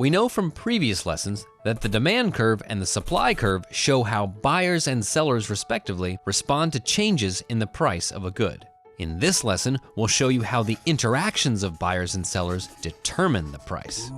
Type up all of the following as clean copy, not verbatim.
We know from previous lessons that the demand curve and the supply curve show how buyers and sellers respectively respond to changes in the price of a good. In this lesson, we'll show you how the interactions of buyers and sellers determine the price.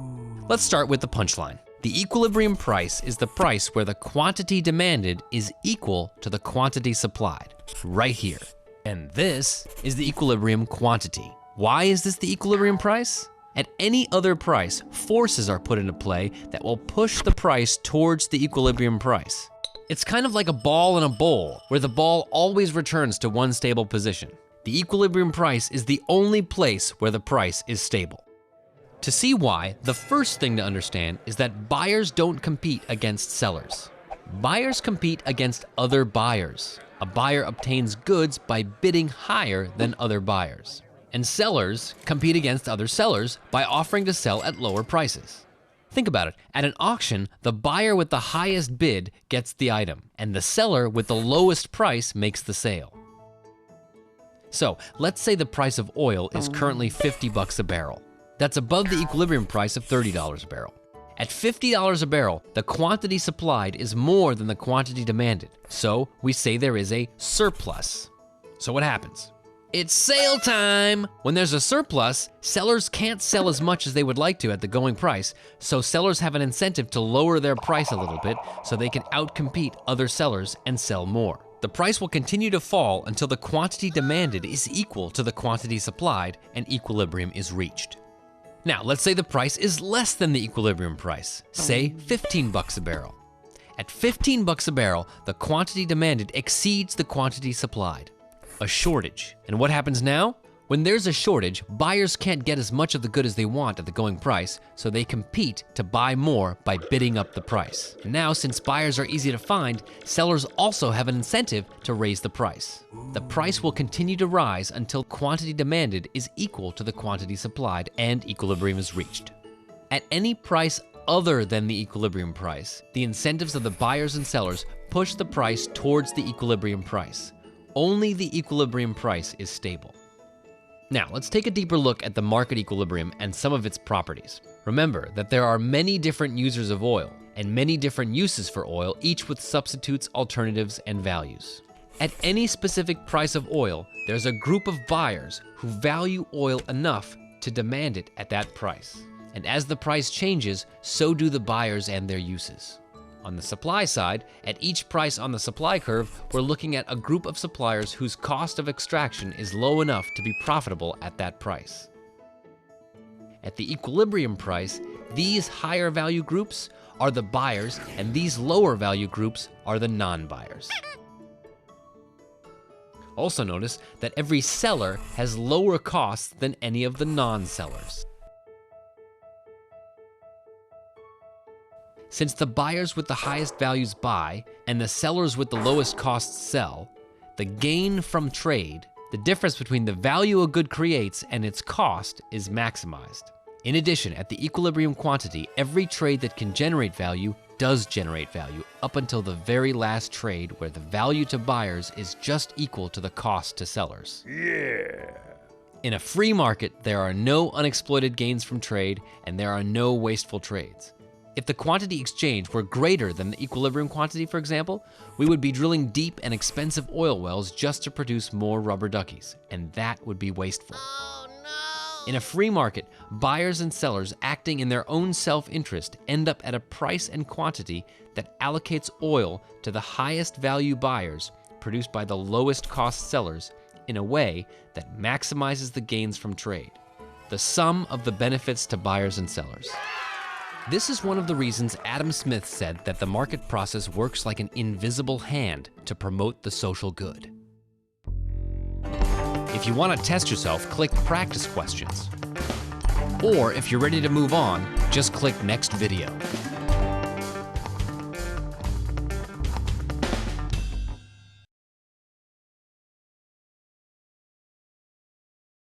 Let's start with the punchline. The equilibrium price is the price where the quantity demanded is equal to the quantity supplied, right here. And this is the equilibrium quantity. Why is this the equilibrium price? At any other price, forces are put into play that will push the price towards the equilibrium price. It's kind of like a ball in a bowl, where the ball always returns to one stable position. The equilibrium price is the only place where the price is stable. To see why, the first thing to understand is that buyers don't compete against sellers. Buyers compete against other buyers. A buyer obtains goods by bidding higher than other buyers. And sellers compete against other sellers by offering to sell at lower prices. Think about it. At an auction, the buyer with the highest bid gets the item, and the seller with the lowest price makes the sale. So let's say the price of oil is currently $50 a barrel. That's above the equilibrium price of $30 a barrel. At $50 a barrel, the quantity supplied is more than the quantity demanded. So we say there is a surplus. So what happens? It's sale time! When there's a surplus, sellers can't sell as much as they would like to at the going price, so sellers have an incentive to lower their price a little bit so they can outcompete other sellers and sell more. The price will continue to fall until the quantity demanded is equal to the quantity supplied and equilibrium is reached. Now, let's say the price is less than the equilibrium price, say $15 a barrel. At $15 a barrel, the quantity demanded exceeds the quantity supplied. A shortage. And what happens now? When there's a shortage, buyers can't get as much of the good as they want at the going price, so they compete to buy more by bidding up the price. And now, since buyers are easy to find, sellers also have an incentive to raise the price. The price will continue to rise until quantity demanded is equal to the quantity supplied and equilibrium is reached. At any price other than the equilibrium price, the incentives of the buyers and sellers push the price towards the equilibrium price. Only the equilibrium price is stable. Now, let's take a deeper look at the market equilibrium and some of its properties. Remember that there are many different users of oil and many different uses for oil, each with substitutes, alternatives, and values. At any specific price of oil, there's a group of buyers who value oil enough to demand it at that price. And as the price changes, so do the buyers and their uses. On the supply side, at each price on the supply curve, we're looking at a group of suppliers whose cost of extraction is low enough to be profitable at that price. At the equilibrium price, these higher value groups are the buyers and these lower value groups are the non-buyers. Also notice that every seller has lower costs than any of the non-sellers. Since the buyers with the highest values buy and the sellers with the lowest costs sell, the gain from trade, the difference between the value a good creates and its cost, is maximized. In addition, at the equilibrium quantity, every trade that can generate value does generate value up until the very last trade where the value to buyers is just equal to the cost to sellers. Yeah. In a free market, there are no unexploited gains from trade and there are no wasteful trades. If the quantity exchanged were greater than the equilibrium quantity, for example, we would be drilling deep and expensive oil wells just to produce more rubber duckies, and that would be wasteful. Oh, no. In a free market, buyers and sellers acting in their own self-interest end up at a price and quantity that allocates oil to the highest value buyers produced by the lowest cost sellers in a way that maximizes the gains from trade, the sum of the benefits to buyers and sellers. This is one of the reasons Adam Smith said that the market process works like an invisible hand to promote the social good. If you want to test yourself, click Practice Questions. Or if you're ready to move on, just click Next Video.